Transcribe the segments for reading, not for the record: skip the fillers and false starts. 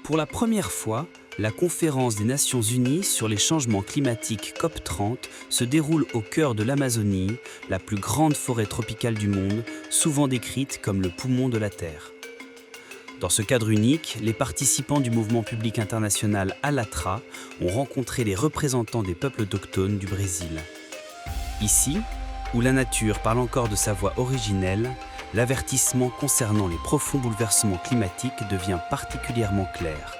Pour la première fois, la conférence des Nations Unies sur les changements climatiques COP30 se déroule au cœur de l'Amazonie, la plus grande forêt tropicale du monde, souvent décrite comme le poumon de la Terre. Dans ce cadre unique, les participants du mouvement public international Alatra ont rencontré les représentants des peuples autochtones du Brésil. Ici, où la nature parle encore de sa voix originelle, l'avertissement concernant les profonds bouleversements climatiques devient particulièrement clair.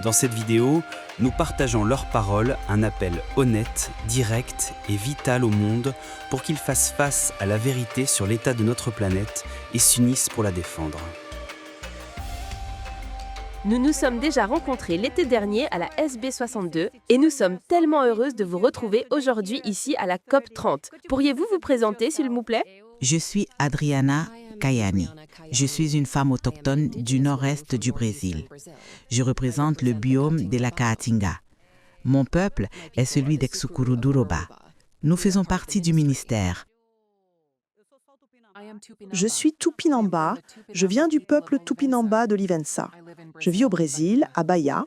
Dans cette vidéo, nous partageons leurs paroles, un appel honnête, direct et vital au monde pour qu'il fasse face à la vérité sur l'état de notre planète et s'unisse pour la défendre. Nous nous sommes déjà rencontrés l'été dernier à la SB62 et nous sommes tellement heureuses de vous retrouver aujourd'hui ici à la COP30. Pourriez-vous vous présenter s'il vous plaît ? Je suis Adriana Kayani. Je suis une femme autochtone du nord-est du Brésil. Je représente le biome de la Caatinga. Mon peuple est celui d'Exucuruduroba. Nous faisons partie du ministère. Je suis Tupinamba, je viens du peuple Tupinamba de Livença. Je vis au Brésil, à Bahia.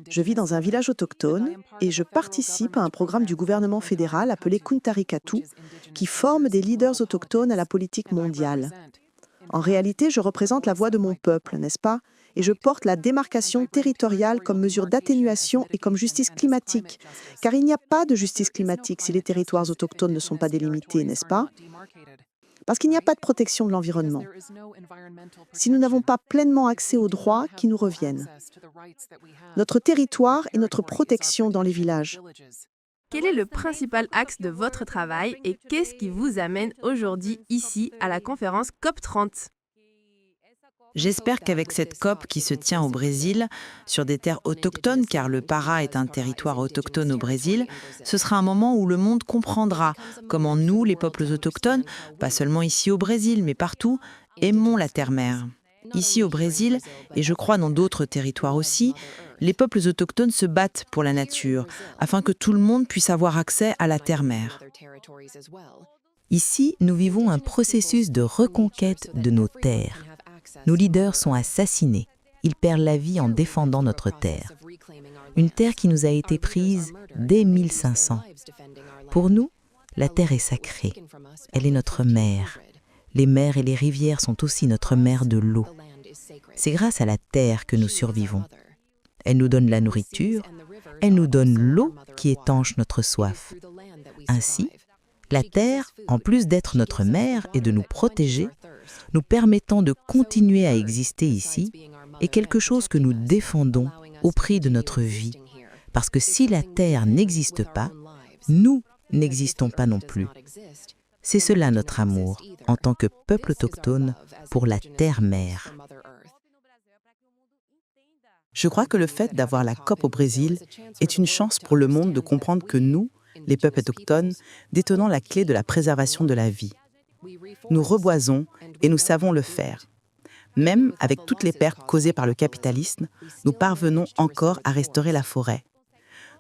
Je vis dans un village autochtone et je participe à un programme du gouvernement fédéral appelé Kuntarikatu qui forme des leaders autochtones à la politique mondiale. En réalité, je représente la voix de mon peuple, n'est-ce pas ? Et je porte la démarcation territoriale comme mesure d'atténuation et comme justice climatique. Car il n'y a pas de justice climatique si les territoires autochtones ne sont pas délimités, n'est-ce pas ? Parce qu'il n'y a pas de protection de l'environnement. Si nous n'avons pas pleinement accès aux droits qui nous reviennent. Notre territoire est notre protection dans les villages. Quel est le principal axe de votre travail et qu'est-ce qui vous amène aujourd'hui ici à la conférence COP30 ? J'espère qu'avec cette COP qui se tient au Brésil, sur des terres autochtones, car le Para est un territoire autochtone au Brésil, ce sera un moment où le monde comprendra comment nous, les peuples autochtones, pas seulement ici au Brésil, mais partout, aimons la terre-mère. Ici au Brésil, et je crois dans d'autres territoires aussi, les peuples autochtones se battent pour la nature, afin que tout le monde puisse avoir accès à la terre-mère. Ici, nous vivons un processus de reconquête de nos terres. Nos leaders sont assassinés. Ils perdent la vie en défendant notre terre. Une terre qui nous a été prise dès 1500. Pour nous, la terre est sacrée. Elle est notre mère. Les mers et les rivières sont aussi notre mère de l'eau. C'est grâce à la terre que nous survivons. Elle nous donne la nourriture, elle nous donne l'eau qui étanche notre soif. Ainsi, la terre, en plus d'être notre mère et de nous protéger, nous permettant de continuer à exister ici, est quelque chose que nous défendons au prix de notre vie. Parce que si la terre n'existe pas, nous n'existons pas non plus. C'est cela notre amour, en tant que peuple autochtone, pour la terre-mère. Je crois que le fait d'avoir la COP au Brésil est une chance pour le monde de comprendre que nous, les peuples autochtones, détenons la clé de la préservation de la vie. Nous reboisons et nous savons le faire. Même avec toutes les pertes causées par le capitalisme, nous parvenons encore à restaurer la forêt.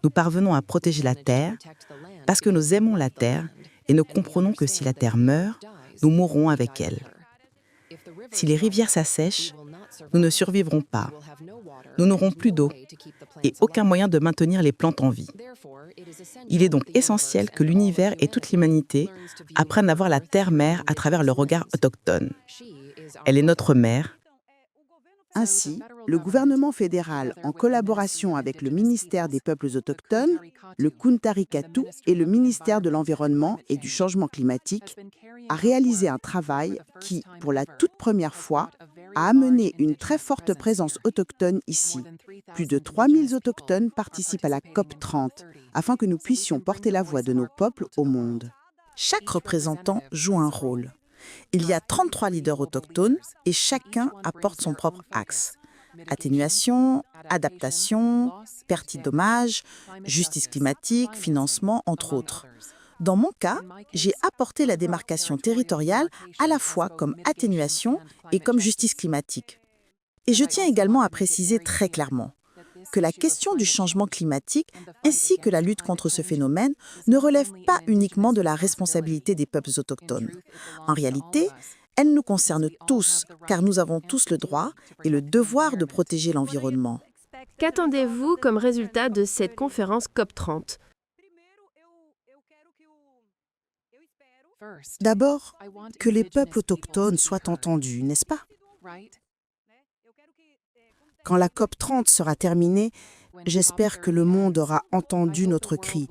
Nous parvenons à protéger la terre parce que nous aimons la terre et nous comprenons que si la terre meurt, nous mourrons avec elle. Si les rivières s'assèchent, nous ne survivrons pas. Nous n'aurons plus d'eau et aucun moyen de maintenir les plantes en vie. Il est donc essentiel que l'univers et toute l'humanité apprennent à voir la terre-mère à travers le regard autochtone. Elle est notre mère. Ainsi, le gouvernement fédéral, en collaboration avec le ministère des Peuples autochtones, le Kuntarikatu et le ministère de l'Environnement et du Changement climatique, a réalisé un travail qui, pour la toute première fois, a amené une très forte présence autochtone ici. Plus de 3000 autochtones participent à la COP30 afin que nous puissions porter la voix de nos peuples au monde. Chaque représentant joue un rôle. Il y a 33 leaders autochtones et chacun apporte son propre axe. Atténuation, adaptation, perte dommages, justice climatique, financement, entre autres. Dans mon cas, j'ai apporté la démarcation territoriale à la fois comme atténuation et comme justice climatique. Et je tiens également à préciser très clairement que la question du changement climatique ainsi que la lutte contre ce phénomène ne relève pas uniquement de la responsabilité des peuples autochtones. En réalité, elle nous concerne tous, car nous avons tous le droit et le devoir de protéger l'environnement. Qu'attendez-vous comme résultat de cette conférence COP30? D'abord, que les peuples autochtones soient entendus, n'est-ce pas? Quand la COP30 sera terminée, j'espère que le monde aura entendu notre cri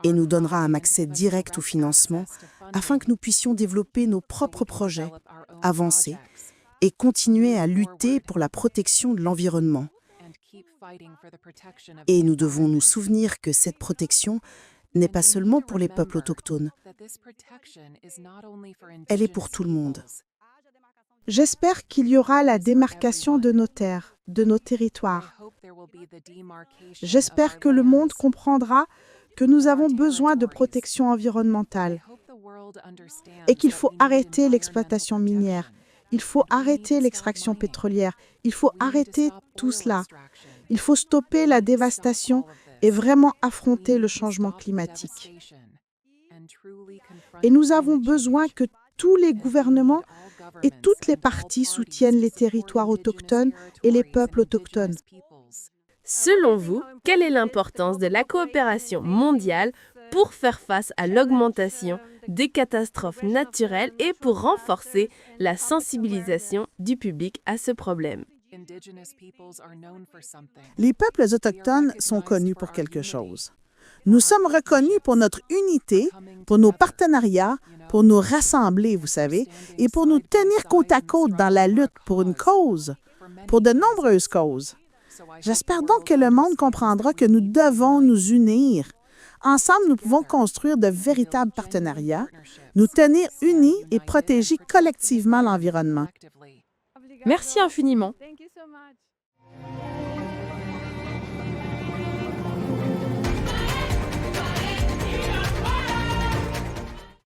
et nous donnera un accès direct au financement afin que nous puissions développer nos propres projets, avancer et continuer à lutter pour la protection de l'environnement. Et nous devons nous souvenir que cette protection n'est pas seulement pour les peuples autochtones, elle est pour tout le monde. J'espère qu'il y aura la démarcation de nos terres, de nos territoires. J'espère que le monde comprendra que nous avons besoin de protection environnementale et qu'il faut arrêter l'exploitation minière, il faut arrêter l'extraction pétrolière, il faut arrêter tout cela. Il faut stopper la dévastation et vraiment affronter le changement climatique. Et nous avons besoin que tous les gouvernements et toutes les parties soutiennent les territoires autochtones et les peuples autochtones. Selon vous, quelle est l'importance de la coopération mondiale pour faire face à l'augmentation des catastrophes naturelles et pour renforcer la sensibilisation du public à ce problème? Les peuples autochtones sont connus pour quelque chose. Nous sommes reconnus pour notre unité, pour nos partenariats, pour nous rassembler, vous savez, et pour nous tenir côte à côte dans la lutte pour une cause, pour de nombreuses causes. J'espère donc que le monde comprendra que nous devons nous unir. Ensemble, nous pouvons construire de véritables partenariats, nous tenir unis et protéger collectivement l'environnement. Merci infiniment.